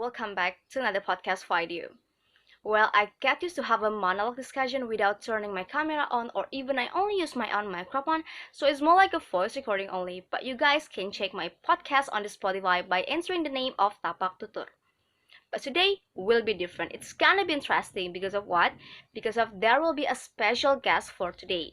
welcome back to another podcast video. Well, I get used to have a monologue discussion without turning my camera on or even I only use my own microphone, so it's more like a voice recording only, but you guys can check my podcast on the Spotify by entering the name of Tapak Tutur. But today will be different. It's gonna be interesting because of what? Because of there will be a special guest for today.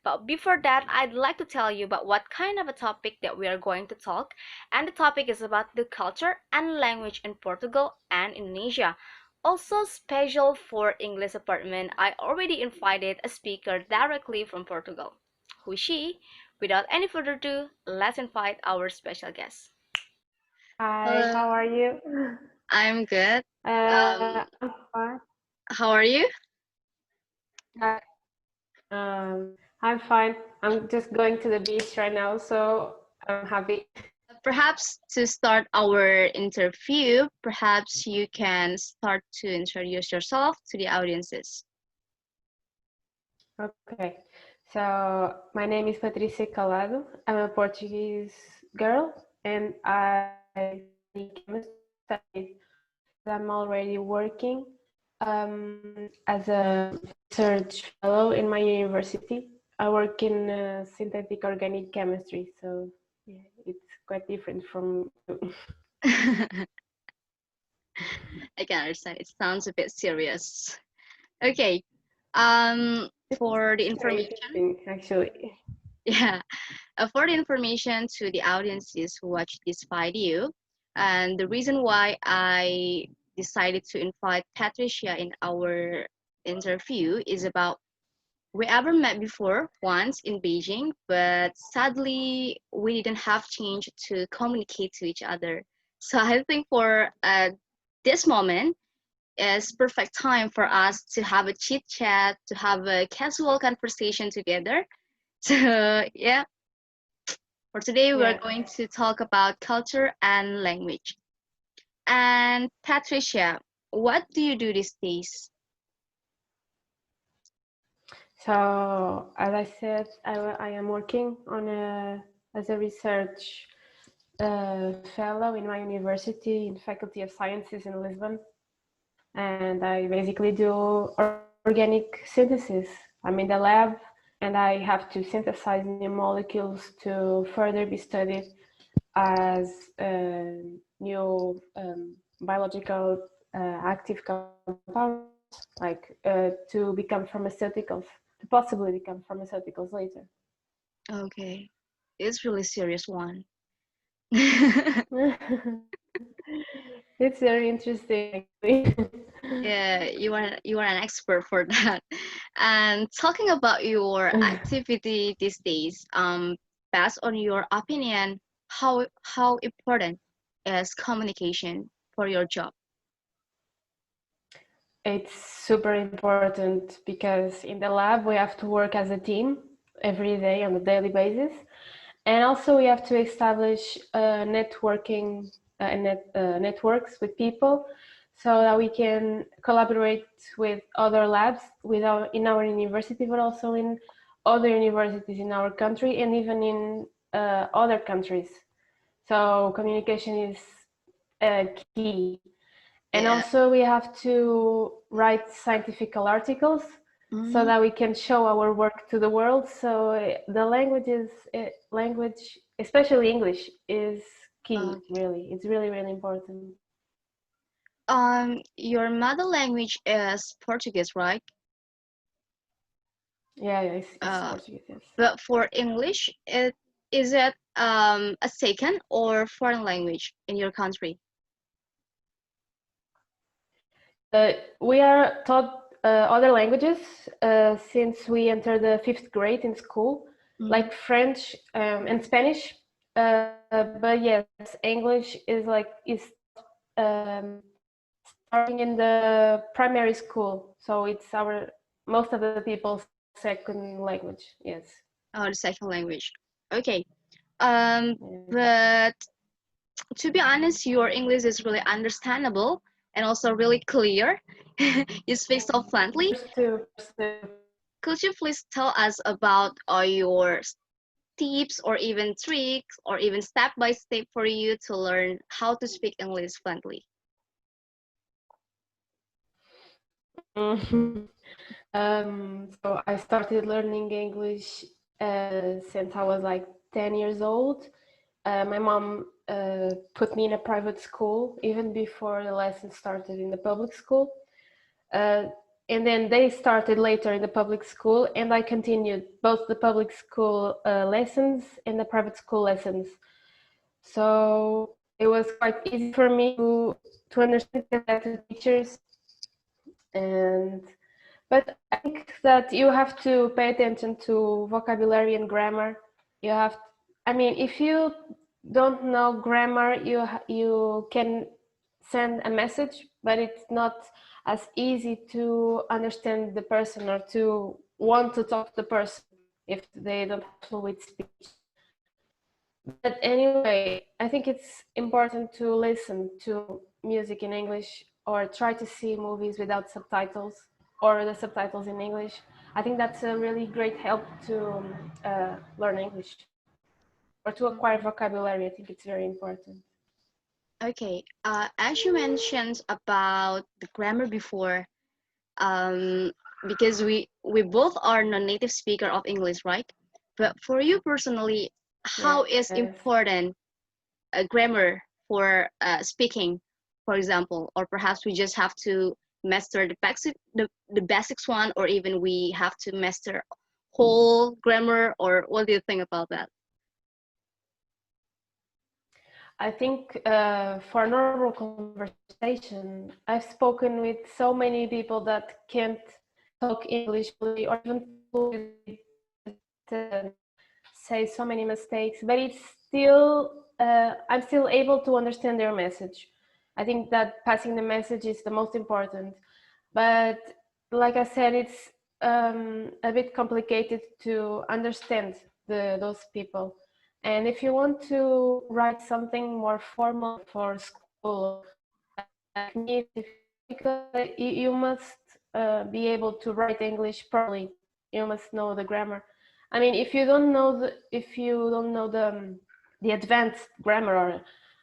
But before that, I'd like to tell you about what kind of a topic that we are going to talk. And the topic is about the culture and language in Portugal and Indonesia. Also special for English apartment, I already invited a speaker directly from Portugal. Who is she? Without any further ado, let's invite our special guest. Hi, Hello, how are you? I'm good. Um, I'm fine. how are you? Hi. I'm fine. I'm just going to the beach right now, so I'm happy. Perhaps to start our interview, perhaps you can start to introduce yourself to the audiences. Okay, so my name is Patricia Calado. I'm a Portuguese girl, and I study chemistry. I'm already working as a research fellow in my university. I work in synthetic organic chemistry, so yeah, it's quite different from you. I can understand. It sounds a bit serious. Okay. It's For the very information, interesting, actually. yeah, for the information to the audiences who watch this video, and the reason why I decided to invite Patricia in our interview is about we ever met before once in Beijing, but sadly we didn't have change to communicate to each other. So I think for this moment is perfect time for us to have a chit chat, to have a casual conversation together. So yeah, for today we are Yeah. going to talk about culture and language. And Patricia, what do you do these days? So as I said, I am working on as a research fellow in my university in Faculty of Sciences in Lisbon, and I basically do organic synthesis. I'm in the lab, and I have to synthesize new molecules to further be studied as new biological active compounds, like to become pharmaceuticals, to possibly become pharmaceuticals later. Okay, it's really serious one. It's very interesting, actually. Yeah, you are an expert for that. And talking about your activity these days, based on your opinion, how important is communication for your job? It's super important because in the lab we have to work as a team every day on a daily basis, and also we have to establish networking networks with people so that we can collaborate with other labs in our university, but also in other universities in our country and even in other countries. So communication is key. And Yeah. also we have to write scientific articles so Mm, that we can show our work to the world. So the language, especially English, is key, okay. really. It's really, really important. Your mother language is Portuguese, right? Yeah, it's Uh, Portuguese, yes. but for English, is it a second or foreign language in your country? We are taught other languages since we enter the fifth grade in school, Mm, like French and Spanish. But yes, English is starting in the primary school, so it's our most of the people's second language. Yes. oh, the second language. Okay. Yeah. But to be honest, your English is really understandable and also really clear. You speak so fluently. First two. Could you please tell us about your tips or even tricks or even step by step for you to learn how to speak English fluently? Mhm. So I started learning English since I was like 10 years old. My mom put me in a private school even before the lesson started in the public school. Uh, and then they started later in the public school, and I continued both the public school lessons and the private school lessons. So it was quite easy for me to understand the teachers. And but I think that you have to pay attention to vocabulary and grammar. You have, I mean, if you don't know grammar, you can send a message, but it's not as easy to understand the person or to want to talk to the person if they don't have fluid speech. But anyway, I think it's important to listen to music in English or try to see movies without subtitles or the subtitles in English. I think that's a really great help to learn English or to acquire vocabulary. I think it's very important. Okay. As you mentioned about the grammar before, um, because we both are non-native speaker of English, right? But for you personally, how is Yes. important grammar for speaking, for example, or perhaps we just have to master the basics one, or even we have to master whole grammar, or what do you think about that? I think for normal conversation, I've spoken with so many people that can't talk English fully or even fluently, uh, say so many mistakes, but it's still, I'm still able to understand their message. I think that passing the message is the most important. But like I said, it's a bit complicated to understand those people. And if you want to write something more formal for school, like me, you must be able to write English properly. You must know the grammar. I mean, if you don't know the advanced grammar or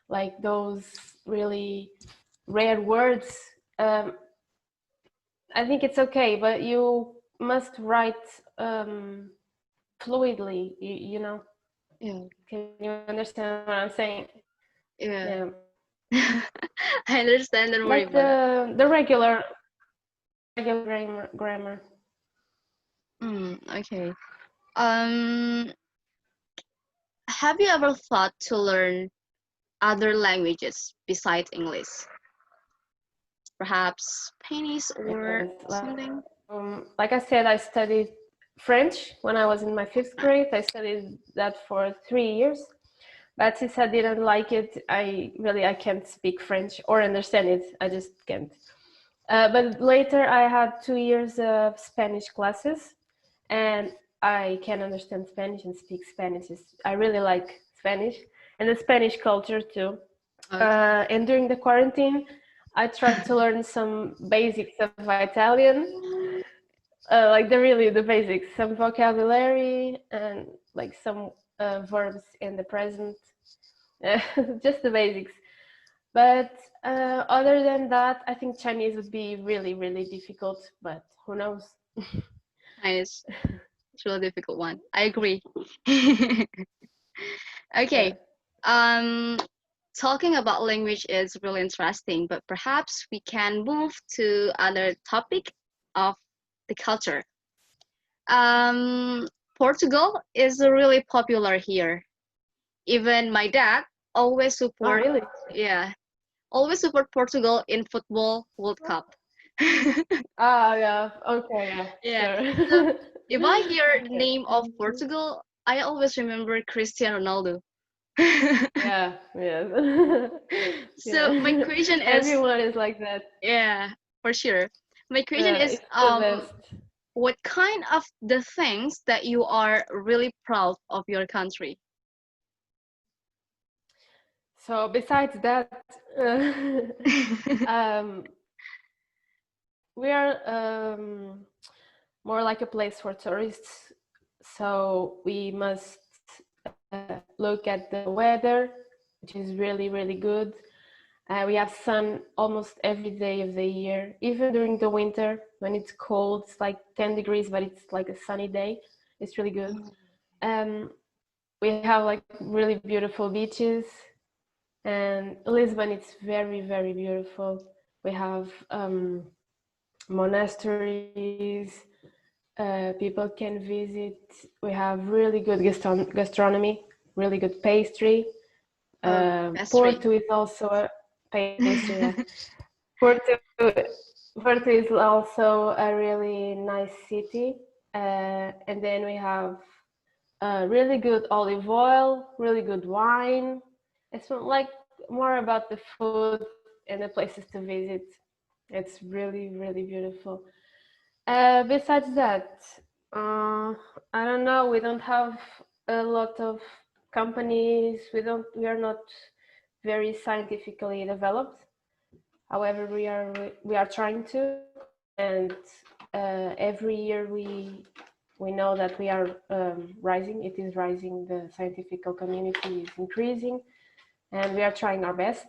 like those really rare words, um, I think it's okay, but you must write fluidly. You know, Yeah, can you understand what I'm saying? yeah. Yeah, I understand. Don't worry like about that. the regular grammar. Okay. Um, have you ever thought to learn other languages besides English? Perhaps Spanish or Yes, something? like I said, I studied French when I was in my fifth grade. I studied that for 3 years. But since I didn't like it, I can't speak French or understand it. I just can't. But later I had 2 years of Spanish classes, and I can understand Spanish and speak Spanish. I really like Spanish and the Spanish culture too. Okay. And during the quarantine, I tried to learn some basics of Italian, like the basics, some vocabulary and like some verbs in the present, just the basics. But other than that, I think Chinese would be really, really difficult, but who knows? Nice. It's a really difficult one. I agree. Yeah. Okay. Um, talking about language is really interesting, but perhaps we can move to other topic of the culture. Um, Portugal is really popular here. Even my dad always Oh, support, really? yeah, always support Portugal in football World Cup. Ah, yeah. Okay, yeah, Yeah. So sure. if I hear the Okay. name of Portugal, I always remember Cristiano Ronaldo. Yeah, yeah. So my Yeah. question is, Everyone is like that. yeah, for sure. My question is, It's the best. what kind of the things that you are really proud of your country? So besides that, um, we are more like a place for tourists. So we must look at the weather, which is really, really good. We have sun almost every day of the year, even during the winter when it's cold. It's like 10 degrees, but it's like a sunny day. It's really good. Um, we have like really beautiful beaches, and Lisbon, it's very, very beautiful. We have monasteries, people can visit. We have really good gastronomy, really good pastry. Pastry. Porto is also a pastry, yeah. Porto, Porto is also a really nice city. And then we have really good olive oil, really good wine. It's like more about the food and the places to visit. It's really, really beautiful. Besides that, uh, I don't know. We don't have a lot of companies. We are not very scientifically developed. However, we are trying to, and every year we know that we are rising. It is rising. The scientific community is increasing, and we are trying our best.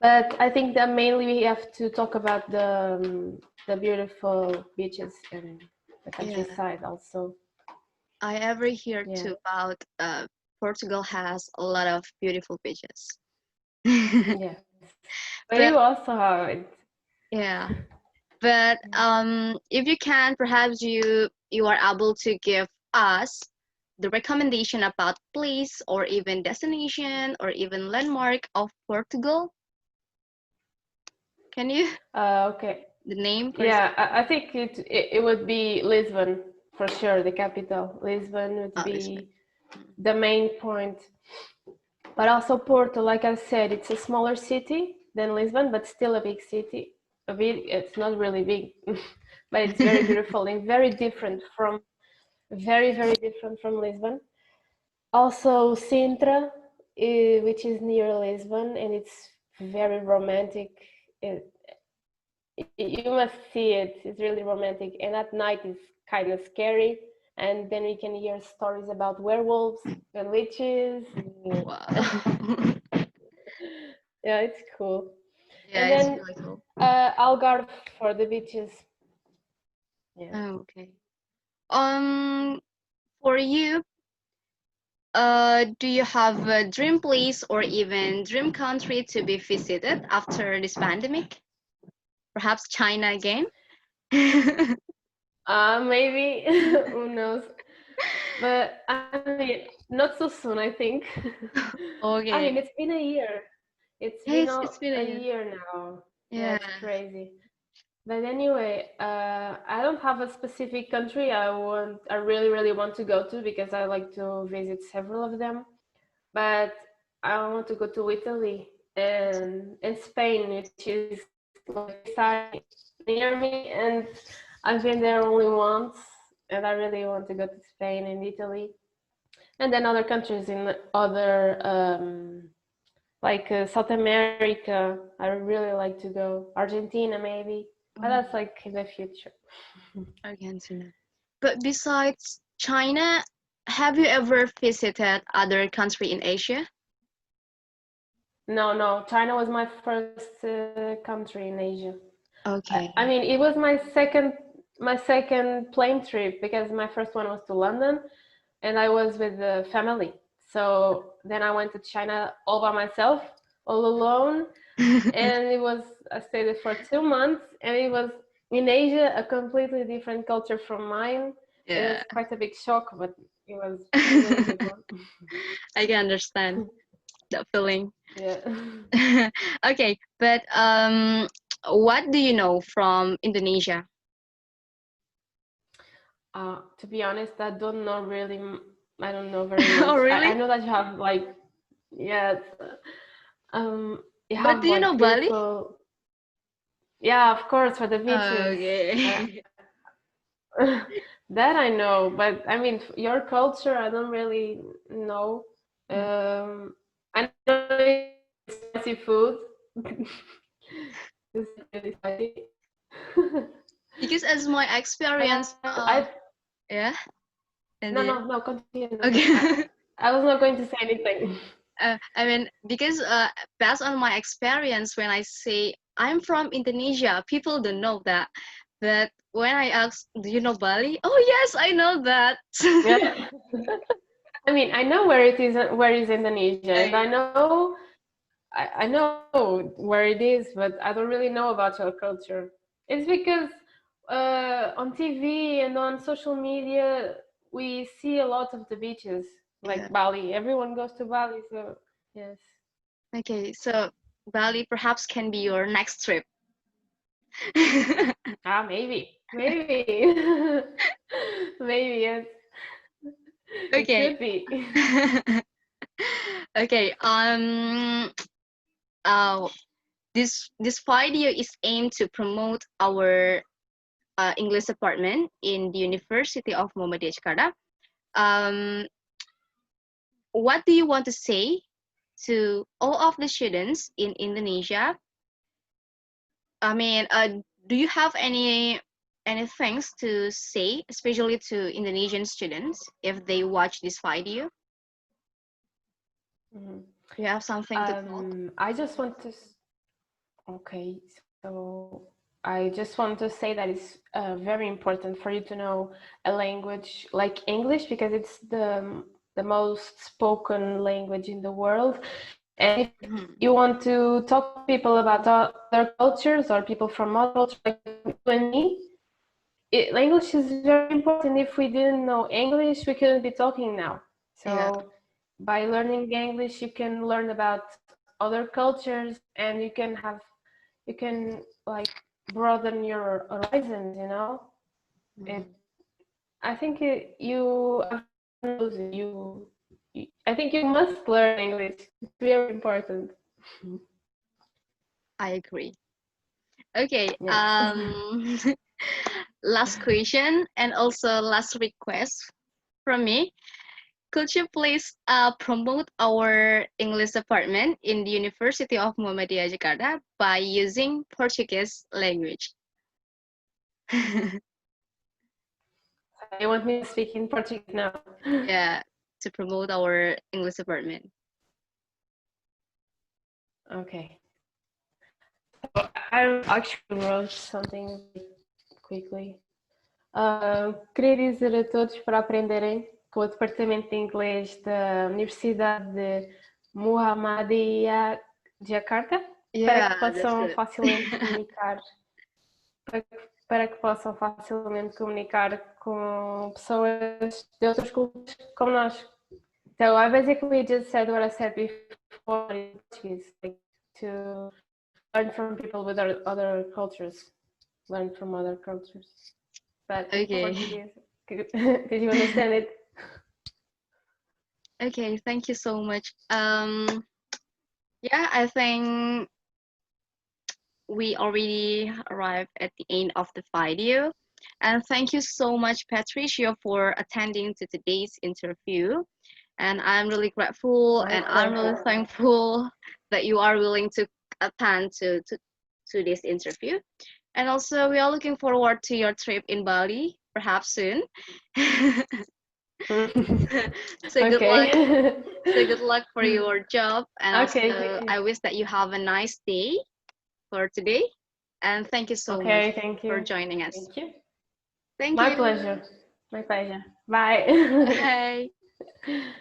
But I think that mainly we have to talk about the beautiful beaches and the Yeah. countryside also. I ever hear Yeah, too about Portugal has a lot of beautiful beaches. yes. But But you also have it. yeah, but if you can, perhaps you are able to give us the recommendation about place or even destination or even landmark of Portugal. Can you Okay. the name for Yeah, I think it would be Lisbon for sure, the capital. Lisbon would Lisbon? be the main point. But also Porto, like I said, it's a smaller city than Lisbon, but still a big city. A bit, it's not really big, but it's very beautiful and very, very different from Lisbon. Also Sintra, which is near Lisbon, and it's very romantic. It, you must see it. It's really romantic, and at night it's kind of scary. And then we can hear stories about werewolves and witches. Wow. Yeah, it's cool. Yeah, And it's then really cool. Algarve for the beaches. Yeah. Oh, okay. Um, for you, do you have a dream place or even dream country to be visited after this pandemic? Perhaps China again? Maybe who knows? But I mean, not so soon, I think. I mean, it's Okay. been a year. It's Yeah, been it's been a a year. year now. Yeah, Yeah. it's crazy. But anyway, I don't have a specific country I really, really want to go to because I like to visit several of them. But I want to go to Italy and Spain, which is like beside near me, and I've been there only once, and I really want to go to Spain and Italy, and then other countries in other like South America. I really like to go Argentina maybe, but that's Oh, like in the future. Argentina. But besides China, have you ever visited other country in Asia? No, no, China was my first country in Asia. I Okay. mean, it was my second plane trip because my first one was to London, and I was with the family. So then I went to China all by myself, all alone, and I stayed there for 2 months, and it was in Asia a completely different culture from mine. It was Yeah. quite a big shock, but it was a really good one. I can understand that feeling. Yeah. Okay, but what do you know from Indonesia? To be honest, I don't know really. I don't know very much. Oh, I really? know that you have like, yeah, you But have do you know like Bali? beautiful. Yeah, of course, for the beaches. Okay. That I know, but I mean, your culture, I don't really know. I know it's spicy food. It's like really spicy. Because as my experience, I yeah, and no, then no, no, continue. okay. I was not going to say anything. I mean, because based on my experience, when I say I'm from Indonesia, people don't know that. But when I ask, do you know Bali? Oh yes, I know that. Yeah. I mean, I know where is Indonesia, and I know where it is, but I don't really know about your culture. It's because on TV and on social media we see a lot of the beaches, Yeah. like Bali. Everyone goes to Bali, so yes. Okay, so Bali perhaps can be your next trip. Ah, maybe, maybe yes. It Okay. could be. Okay. Uh, this video is aimed to promote our English department in the University of Muhammadiyah Jakarta. Um, what do you want to say to all of the students in Indonesia? I mean, do you have any things to say, especially to Indonesian students, if they watch this video? Mhm. Do you have something to talk? I just want to. Okay, so I just want to say that it's very important for you to know a language like English because it's the most spoken language in the world. And if Mhm. you want to talk to people about other cultures or people from other cultures like you and me, language is very important. If we didn't know English, we couldn't be talking now. Yeah, So by learning English, you can learn about other cultures and you can like broaden your horizons, you know. It mhm. I think you I think you must learn English. It's very important. I agree. Okay, Yes. last question and also last request from me. Could you please promote our English department in the University of Muhammadiyah Jakarta by using Portuguese language? You want me to speak in Portuguese now? Yeah, to promote our English department. Okay. So I actually wrote something quickly. Queria dizer a todos para aprenderem com o Departamento de Inglês da Universidade de Muhammadiyah Jakarta, para que Yeah, that's possam good. facilmente comunicar, para, para que possam facilmente comunicar com pessoas de outras culturas como nós. So I basically just said what I said before in Portuguese, like to learn from people with other cultures, learn from other cultures. But in Okay. Portuguese, could you understand it? Okay, thank you so much. Yeah, I think we already arrived at the end of the video. And thank you so much, Patricia, for attending to today's interview. And I'm really grateful My and I'm really pleasure. thankful that you are willing to attend to this interview. And also, we are looking forward to your trip in Bali, perhaps soon. So good luck. Okay. So good luck for your job. And Okay, also, thank you. I wish that you have a nice day for today. And thank you so much Okay, thank for you. joining us. Thank you. Thank My you. pleasure. My pleasure. Bye. Bye.